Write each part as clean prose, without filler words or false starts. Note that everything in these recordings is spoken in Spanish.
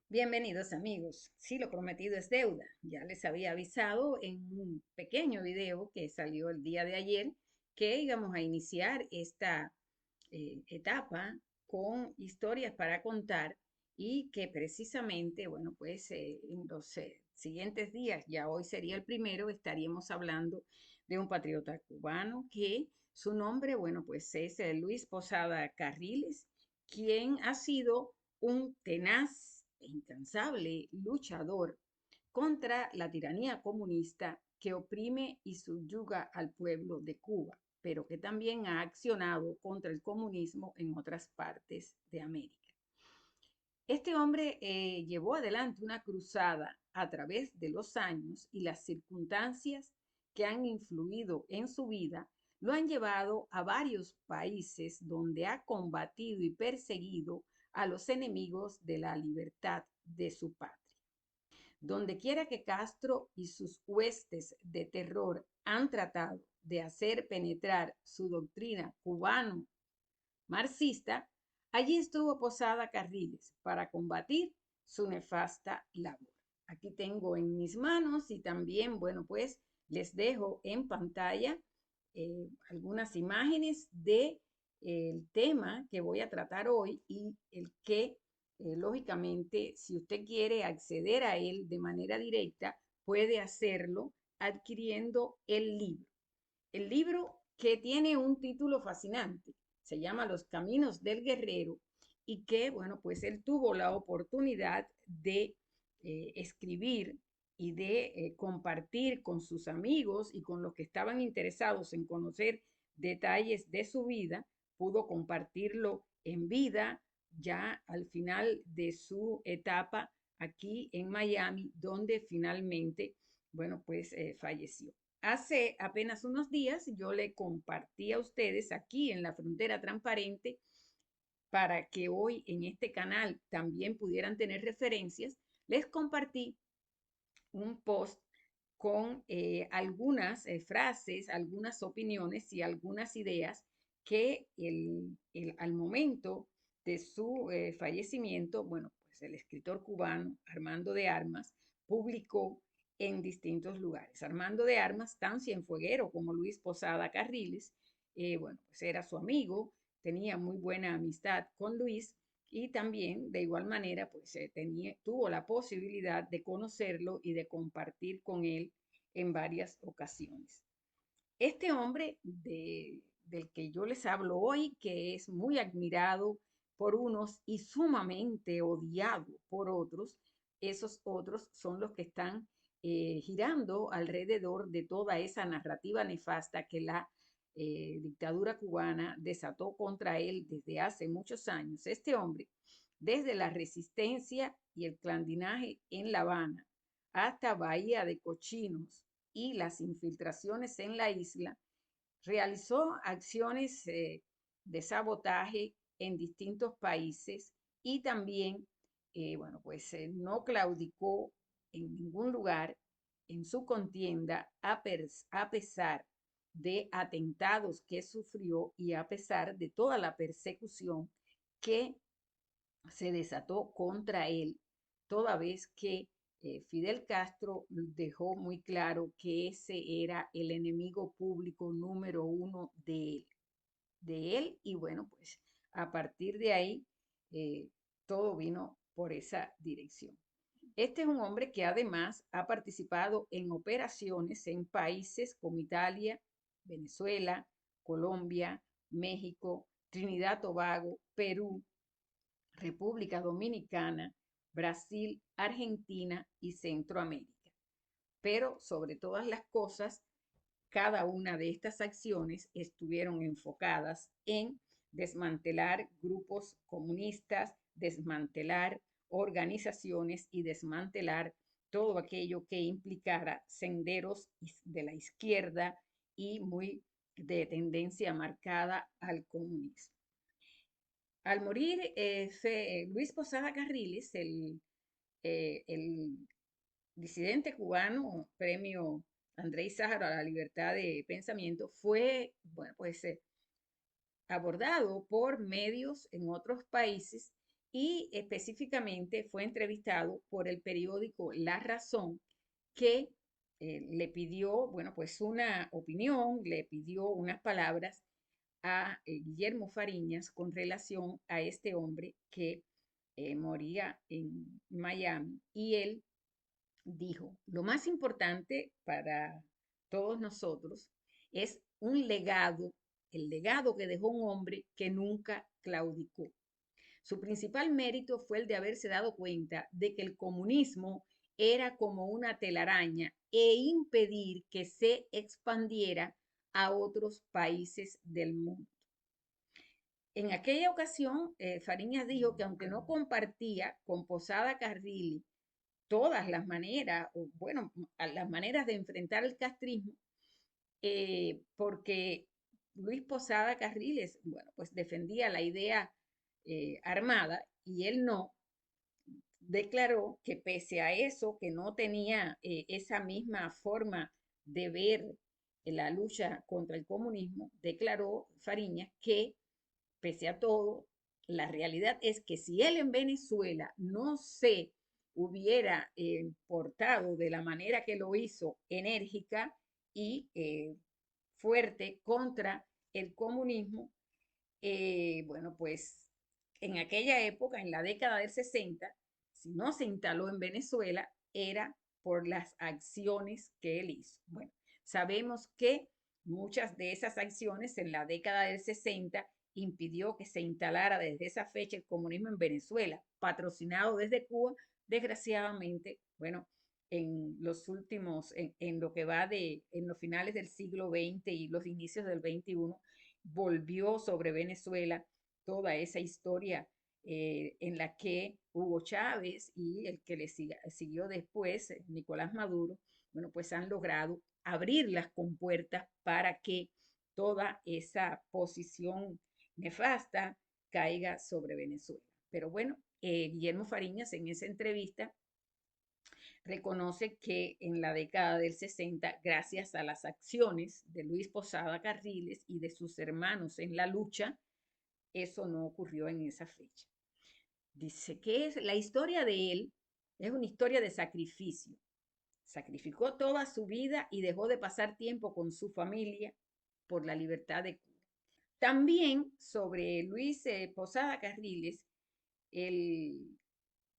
Bienvenidos amigos. Sí, lo prometido es deuda. Ya les había avisado en un pequeño video que salió el día de ayer que íbamos a iniciar esta etapa con historias para contar y que precisamente, bueno, pues en los siguientes días, ya hoy sería el primero, estaríamos hablando de un patriota cubano que su nombre, bueno, pues es Luis Posada Carriles, quien ha sido un tenaz e incansable luchador contra la tiranía comunista que oprime y subyuga al pueblo de Cuba, pero que también ha accionado contra el comunismo en otras partes de América. Este hombre llevó adelante una cruzada a través de los años y las circunstancias que han influido en su vida lo han llevado a varios países donde ha combatido y perseguido a los enemigos de la libertad de su patria. Donde quiera que Castro y sus huestes de terror han tratado de hacer penetrar su doctrina cubano-marxista, allí estuvo Posada Carriles para combatir su nefasta labor. Aquí tengo en mis manos y también, bueno, pues les dejo en pantalla algunas imágenes de el tema que voy a tratar hoy y el que, lógicamente, si usted quiere acceder a él de manera directa, puede hacerlo adquiriendo el libro. El libro que tiene un título fascinante, se llama Los Caminos del Guerrero y que, bueno, pues él tuvo la oportunidad de escribir y de compartir con sus amigos y con los que estaban interesados en conocer detalles de su vida, pudo compartirlo en vida ya al final de su etapa aquí en Miami, donde finalmente, bueno, pues falleció. Hace apenas unos días yo le compartí a ustedes aquí en la Frontera Transparente para que hoy en este canal también pudieran tener referencias, les compartí un post con algunas frases, algunas opiniones y algunas ideas que al momento de su fallecimiento, bueno, pues el escritor cubano Armando de Armas publicó en distintos lugares. Armando de Armas, tan cienfueguero como Luis Posada Carriles, bueno, pues era su amigo, tenía muy buena amistad con Luis y también de igual manera pues tuvo la posibilidad de conocerlo y de compartir con él en varias ocasiones. Este hombre del que yo les hablo hoy, que es muy admirado por unos y sumamente odiado por otros, esos otros son los que están girando alrededor de toda esa narrativa nefasta que la dictadura cubana desató contra él desde hace muchos años. Este hombre, desde la resistencia y el clandinaje en La Habana hasta Bahía de Cochinos y las infiltraciones en la isla, realizó acciones de sabotaje en distintos países y también, bueno, pues no claudicó en ningún lugar en su contienda a pesar de atentados que sufrió y a pesar de toda la persecución que se desató contra él, toda vez que Fidel Castro dejó muy claro que ese era el enemigo público número uno de él y bueno, pues a partir de ahí todo vino por esa dirección. Este es un hombre que además ha participado en operaciones en países como Italia, Venezuela, Colombia, México, Trinidad, Tobago, Perú, República Dominicana, Brasil, Argentina y Centroamérica. Pero sobre todas las cosas, cada una de estas acciones estuvieron enfocadas en desmantelar grupos comunistas, desmantelar organizaciones y desmantelar todo aquello que implicara senderos de la izquierda y muy de tendencia marcada al comunismo. Al morir Luis Posada Carriles, el disidente cubano, premio Andrés Sáharo a la libertad de pensamiento, fue, bueno, pues abordado por medios en otros países y específicamente fue entrevistado por el periódico La Razón, que le pidió, bueno, pues una opinión, le pidió unas palabras a Guillermo Fariñas con relación a este hombre que moría en Miami. Y él dijo, lo más importante para todos nosotros es un legado, el legado que dejó un hombre que nunca claudicó. Su principal mérito fue el de haberse dado cuenta de que el comunismo era como una telaraña e impedir que se expandiera a otros países del mundo. En aquella ocasión, Fariñas dijo que aunque no compartía con Posada Carrilli todas las maneras, o bueno, las maneras de enfrentar el castrismo, porque Luis Posada Carriles, bueno, pues defendía la idea armada y él no, declaró que pese a eso, que no tenía esa misma forma de ver la lucha contra el comunismo, declaró Fariñas que pese a todo, la realidad es que si él en Venezuela no se hubiera portado de la manera que lo hizo, enérgica y fuerte contra el comunismo, bueno, pues en aquella época, en la década del 60, si no se instaló en Venezuela, era por las acciones que él hizo. Bueno, sabemos que muchas de esas acciones en la década del 60 impidió que se instalara desde esa fecha el comunismo en Venezuela, patrocinado desde Cuba, desgraciadamente, bueno, en los últimos, en lo que va en los finales del siglo XX y los inicios del XXI, volvió sobre Venezuela toda esa historia en la que Hugo Chávez y el que le siguió después, Nicolás Maduro, bueno, pues han logrado abrir las compuertas para que toda esa posición nefasta caiga sobre Venezuela. Pero bueno, Guillermo Fariñas en esa entrevista reconoce que en la década del 60, gracias a las acciones de Luis Posada Carriles y de sus hermanos en la lucha, eso no ocurrió en esa fecha. Dice que es, la historia de él es una historia de sacrificio. Sacrificó toda su vida y dejó de pasar tiempo con su familia por la libertad de Cuba. También sobre Luis Posada Carriles, el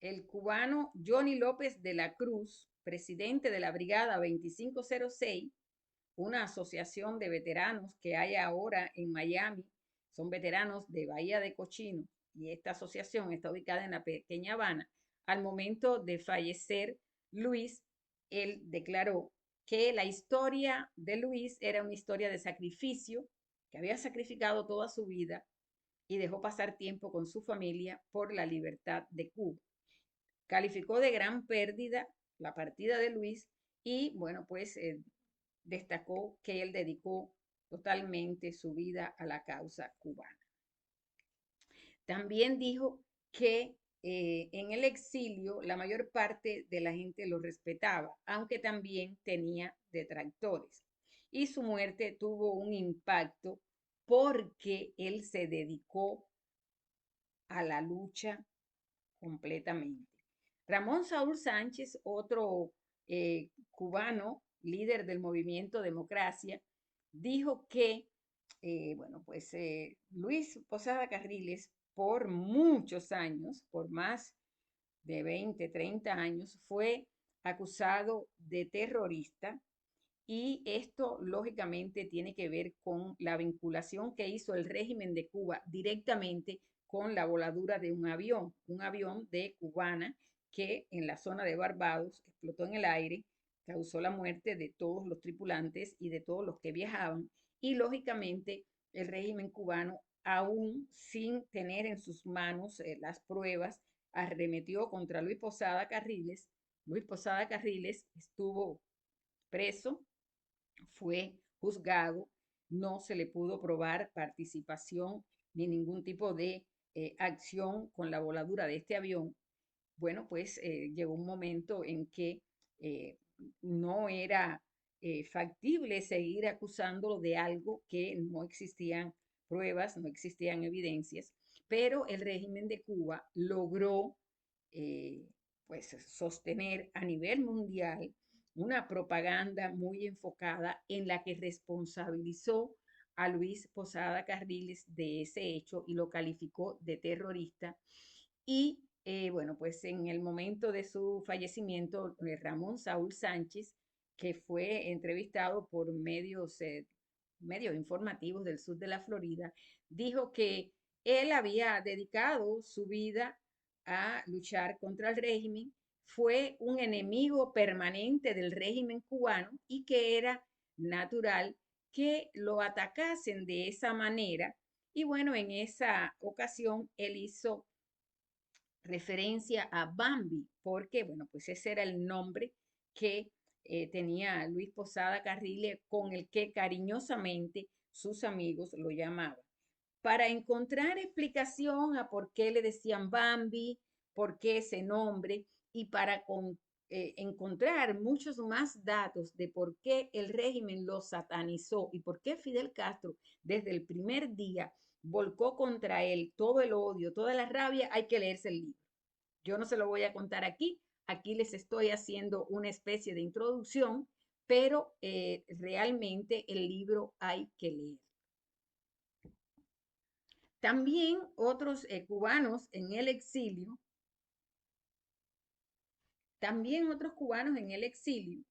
el cubano Johnny López de la Cruz, presidente de la Brigada 2506, una asociación de veteranos que hay ahora en Miami, son veteranos de Bahía de Cochino, y esta asociación está ubicada en la pequeña Habana. Al momento de fallecer Luis, él declaró que la historia de Luis era una historia de sacrificio, que había sacrificado toda su vida y dejó pasar tiempo con su familia por la libertad de Cuba. Calificó de gran pérdida la partida de Luis y, bueno, pues destacó que él dedicó totalmente su vida a la causa cubana. También dijo que en el exilio la mayor parte de la gente lo respetaba, aunque también tenía detractores. Y su muerte tuvo un impacto porque él se dedicó a la lucha completamente. Ramón Saúl Sánchez, otro cubano, líder del movimiento Democracia, dijo que, bueno, pues Luis Posada Carriles, por muchos años, por más de 20, 30 años, fue acusado de terrorista y esto lógicamente tiene que ver con la vinculación que hizo el régimen de Cuba directamente con la voladura de un avión de cubana que en la zona de Barbados explotó en el aire, causó la muerte de todos los tripulantes y de todos los que viajaban. Y lógicamente el régimen cubano, aún sin tener en sus manos las pruebas, arremetió contra Luis Posada Carriles. Luis Posada Carriles estuvo preso, fue juzgado, no se le pudo probar participación ni ningún tipo de acción con la voladura de este avión. Bueno, pues llegó un momento en que eh, no era factible seguir acusándolo de algo que no existían pruebas, no existían evidencias, pero el régimen de Cuba logró eh, pues sostener a nivel mundial una propaganda muy enfocada en la que responsabilizó a Luis Posada Carriles de ese hecho y lo calificó de terrorista. Y bueno, pues en el momento de su fallecimiento, Ramón Saúl Sánchez, que fue entrevistado por medios informativos del sur de la Florida, dijo que él había dedicado su vida a luchar contra el régimen, fue un enemigo permanente del régimen cubano y que era natural que lo atacasen de esa manera. Y bueno, en esa ocasión él hizo referencia a Bambi, porque, bueno, pues ese era el nombre que tenía Luis Posada Carriles, con el que cariñosamente sus amigos lo llamaban. Para encontrar explicación a por qué le decían Bambi, por qué ese nombre, y para encontrar muchos más datos de por qué el régimen lo satanizó y por qué Fidel Castro desde el primer día volcó contra él todo el odio, toda la rabia, hay que leerse el libro. Yo no se lo voy a contar aquí, aquí les estoy haciendo una especie de introducción, pero realmente el libro hay que leer. También otros cubanos en el exilio, también otros cubanos en el exilio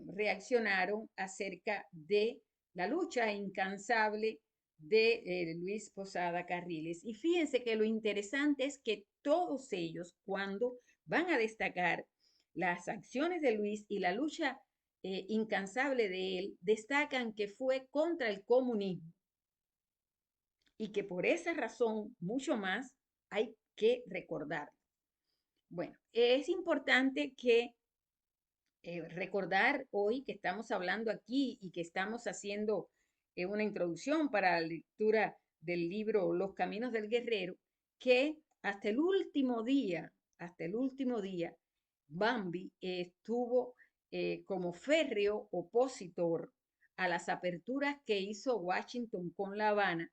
reaccionaron acerca de la lucha incansable de Luis Posada Carriles. Y fíjense que lo interesante es que todos ellos, cuando van a destacar las acciones de Luis y la lucha incansable de él, destacan que fue contra el comunismo y que por esa razón, mucho más, hay que recordar. Bueno, es importante que recordar hoy que estamos hablando aquí y que estamos haciendo una introducción para la lectura del libro Los Caminos del Guerrero, que hasta el último día, Bambi estuvo como férreo opositor a las aperturas que hizo Washington con La Habana,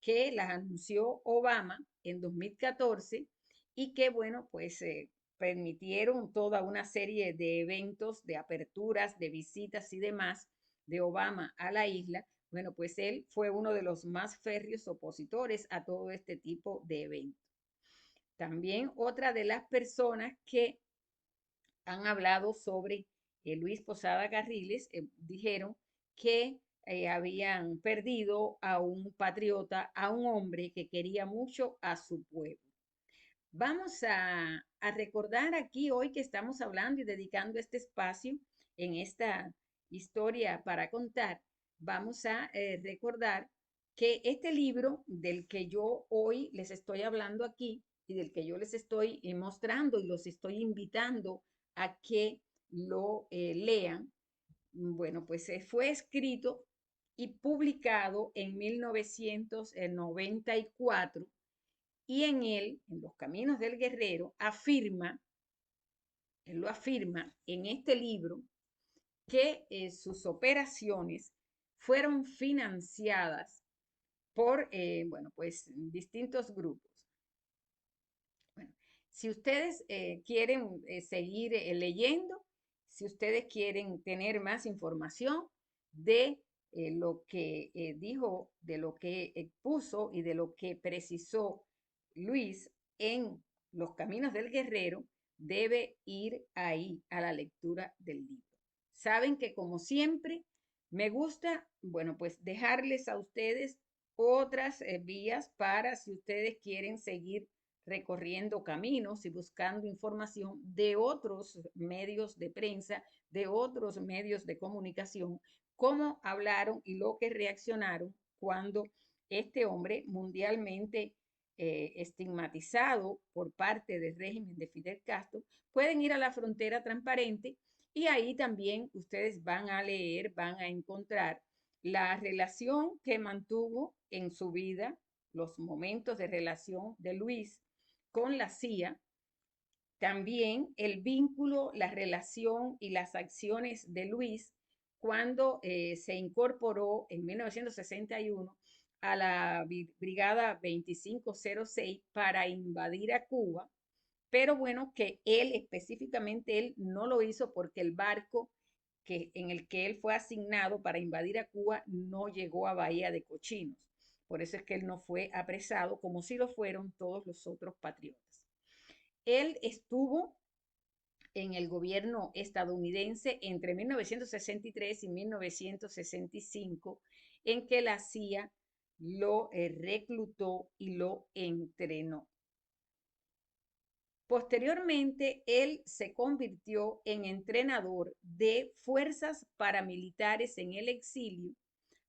que las anunció Obama en 2014 y que, bueno, pues permitieron toda una serie de eventos, de aperturas, de visitas y demás de Obama a la isla. Bueno, pues él fue uno de los más férreos opositores a todo este tipo de eventos. También otra de las personas que han hablado sobre Luis Posada Carriles dijeron que habían perdido a un patriota, a un hombre que quería mucho a su pueblo. Vamos a recordar aquí hoy que estamos hablando y dedicando este espacio en esta historia para contar. Vamos a recordar que este libro del que yo hoy les estoy hablando aquí y del que yo les estoy mostrando y los estoy invitando a que lo lean, bueno, pues fue escrito y publicado en 1994 y en él, en Los Caminos del Guerrero, él lo afirma en este libro, que sus operaciones fueron financiadas por, bueno, pues distintos grupos. Bueno, si ustedes quieren seguir leyendo, si ustedes quieren tener más información de lo que dijo, de lo que expuso y de lo que precisó Luis en Los Caminos del Guerrero, debe ir ahí a la lectura del libro. Saben que como siempre me gusta, bueno, pues dejarles a ustedes otras vías para si ustedes quieren seguir recorriendo caminos y buscando información de otros medios de prensa, de otros medios de comunicación, cómo hablaron y lo que reaccionaron cuando este hombre mundialmente estigmatizado por parte del régimen de Fidel Castro, pueden ir a la frontera transparente y ahí también ustedes van a leer, van a encontrar la relación que mantuvo en su vida, los momentos de relación de Luis con la CIA, también el vínculo, la relación y las acciones de Luis cuando se incorporó en 1961 a la Brigada 2506 para invadir a Cuba, pero bueno, que él específicamente, él no lo hizo porque el barco en el que él fue asignado para invadir a Cuba no llegó a Bahía de Cochinos. Por eso es que él no fue apresado como si lo fueron todos los otros patriotas. Él estuvo en el gobierno estadounidense entre 1963 y 1965, en que la CIA lo reclutó y lo entrenó. Posteriormente, él se convirtió en entrenador de fuerzas paramilitares en el exilio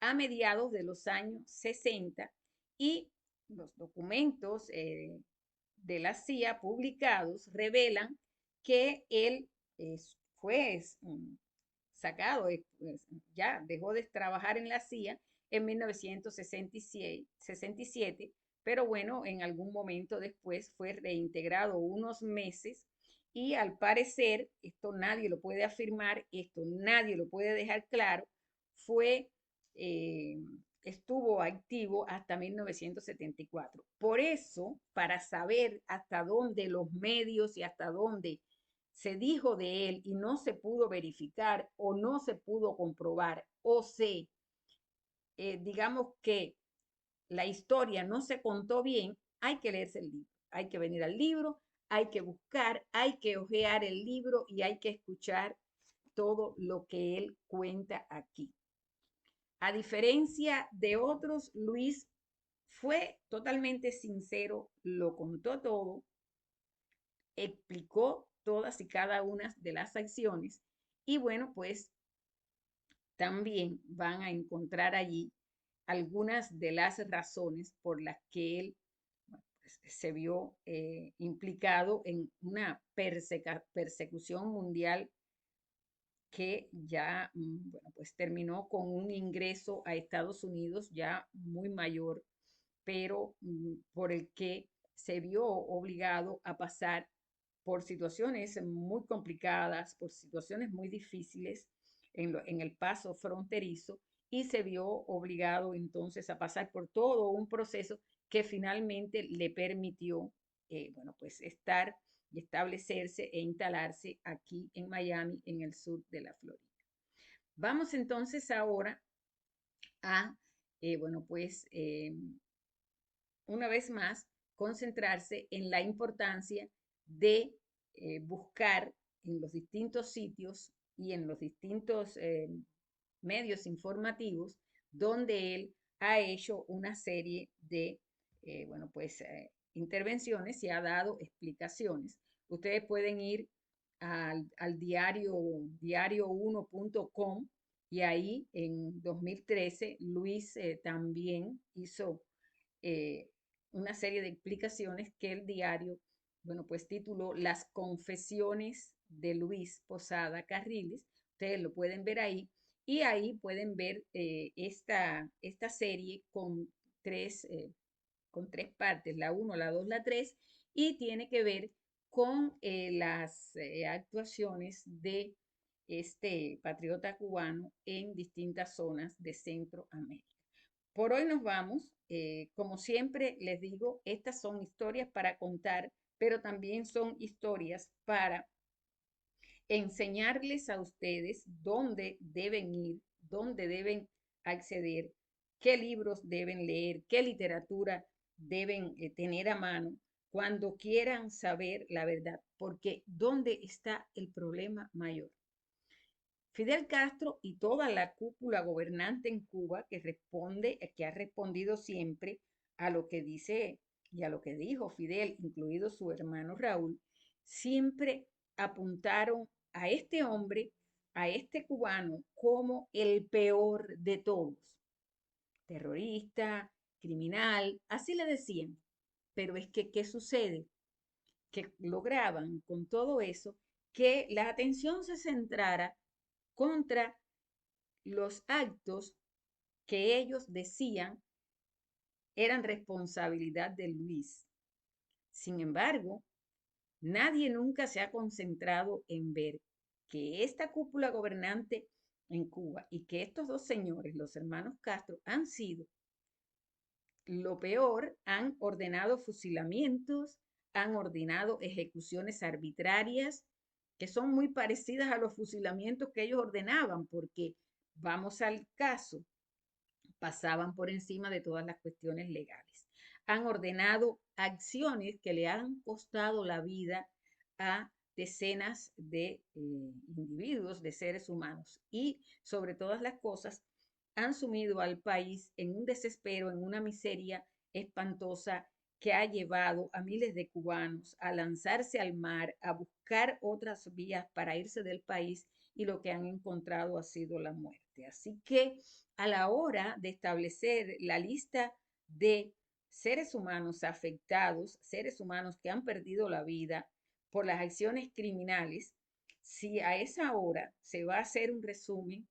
a mediados de los años 60 y los documentos de la CIA publicados revelan que él fue sacado, ya dejó de trabajar en la CIA en 1967, pero bueno, en algún momento después fue reintegrado unos meses y al parecer, esto nadie lo puede afirmar, esto nadie lo puede dejar claro, fue, eh, estuvo activo hasta 1974. Por eso, para saber hasta dónde los medios y hasta dónde se dijo de él y no se pudo verificar o no se pudo comprobar o digamos que la historia no se contó bien, hay que leerse el libro, hay que venir al libro, hay que buscar, hay que hojear el libro y hay que escuchar todo lo que él cuenta aquí. A diferencia de otros, Luis fue totalmente sincero, lo contó todo, explicó todas y cada una de las acciones y bueno, pues también van a encontrar allí algunas de las razones por las que él pues, se vio implicado en una persecución mundial que ya bueno, pues terminó con un ingreso a Estados Unidos ya muy mayor, pero por el que se vio obligado a pasar por situaciones muy complicadas, por situaciones muy difíciles en el paso fronterizo y se vio obligado entonces a pasar por todo un proceso que finalmente le permitió, bueno, pues estar y establecerse e instalarse aquí en Miami, en el sur de la Florida. Vamos entonces ahora a, bueno, pues una vez más, concentrarse en la importancia de buscar en los distintos sitios y en los distintos medios informativos donde él ha hecho una serie de, bueno, pues intervenciones y ha dado explicaciones. Ustedes pueden ir al diario1.com y ahí en 2013 Luis también hizo eh, una serie de explicaciones que el diario, bueno, pues tituló Las Confesiones de Luis Posada Carriles. Ustedes lo pueden ver ahí y ahí pueden ver esta serie con tres partes, la 1, la 2, la 3, y tiene que ver con las actuaciones de este patriota cubano en distintas zonas de Centroamérica. Por hoy nos vamos. Como siempre les digo, estas son historias para contar, pero también son historias para enseñarles a ustedes dónde deben ir, dónde deben acceder, qué libros deben leer, qué literatura deben tener a mano cuando quieran saber la verdad, porque ¿dónde está el problema mayor? Fidel Castro y toda la cúpula gobernante en Cuba que ha respondido siempre a lo que dice y a lo que dijo Fidel, incluido su hermano Raúl, siempre apuntaron a este hombre, a este cubano, como el peor de todos. Terrorista, criminal, así le decían. Pero es que, ¿qué sucede? Que lograban con todo eso que la atención se centrara contra los actos que ellos decían eran responsabilidad de Luis. Sin embargo, nadie nunca se ha concentrado en ver que esta cúpula gobernante en Cuba y que estos dos señores, los hermanos Castro, han sido lo peor, han ordenado fusilamientos, han ordenado ejecuciones arbitrarias, que son muy parecidas a los fusilamientos que ellos ordenaban, porque vamos al caso, pasaban por encima de todas las cuestiones legales. Han ordenado acciones que le han costado la vida a decenas de individuos, de seres humanos, y sobre todas las cosas han sumido al país en un desespero, en una miseria espantosa que ha llevado a miles de cubanos a lanzarse al mar, a buscar otras vías para irse del país, y lo que han encontrado ha sido la muerte. Así que a la hora de establecer la lista de seres humanos afectados, seres humanos que han perdido la vida por las acciones criminales, si a esa hora se va a hacer un resumen,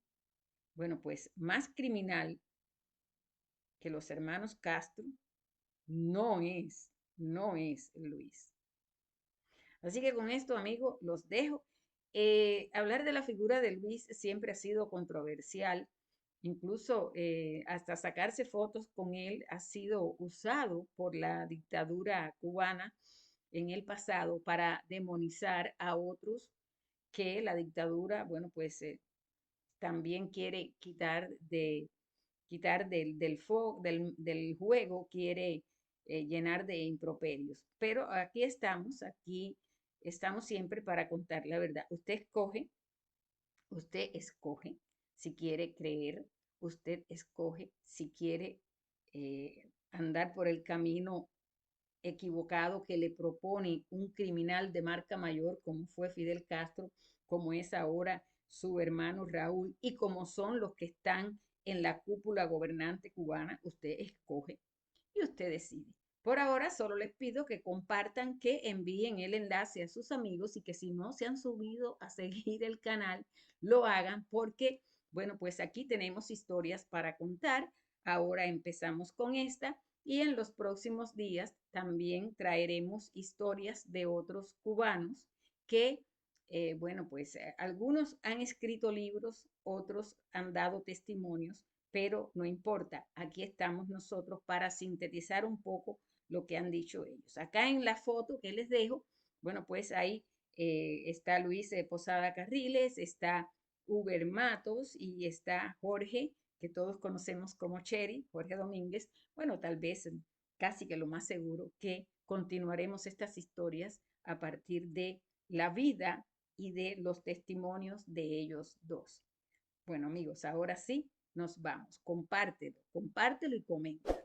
bueno, pues más criminal que los hermanos Castro no es Luis. Así que con esto, amigos, los dejo. Hablar de la figura de Luis siempre ha sido controversial. Incluso hasta sacarse fotos con él ha sido usado por la dictadura cubana en el pasado para demonizar a otros que la dictadura, bueno, pues también quiere quitar del juego, quiere llenar de improperios. Pero aquí estamos siempre para contar la verdad. Usted escoge si quiere creer, usted escoge si quiere andar por el camino equivocado que le propone un criminal de marca mayor como fue Fidel Castro, como es ahora su hermano Raúl y como son los que están en la cúpula gobernante cubana. Usted escoge y usted decide. Por ahora solo les pido que compartan, que envíen el enlace a sus amigos y que si no se han subido a seguir el canal, lo hagan porque, bueno, pues aquí tenemos historias para contar. Ahora empezamos con esta y en los próximos días también traeremos historias de otros cubanos que, bueno, pues algunos han escrito libros, otros han dado testimonios, pero no importa, aquí estamos nosotros para sintetizar un poco lo que han dicho ellos. Acá en la foto que les dejo, bueno, pues ahí está Luis Posada Carriles, está Uber Matos y está Jorge, que todos conocemos como Cherry, Jorge Domínguez. Bueno, tal vez casi que lo más seguro que continuaremos estas historias a partir de la vida y de los testimonios de ellos dos. Bueno, amigos, ahora sí nos vamos. Compártelo y comenta.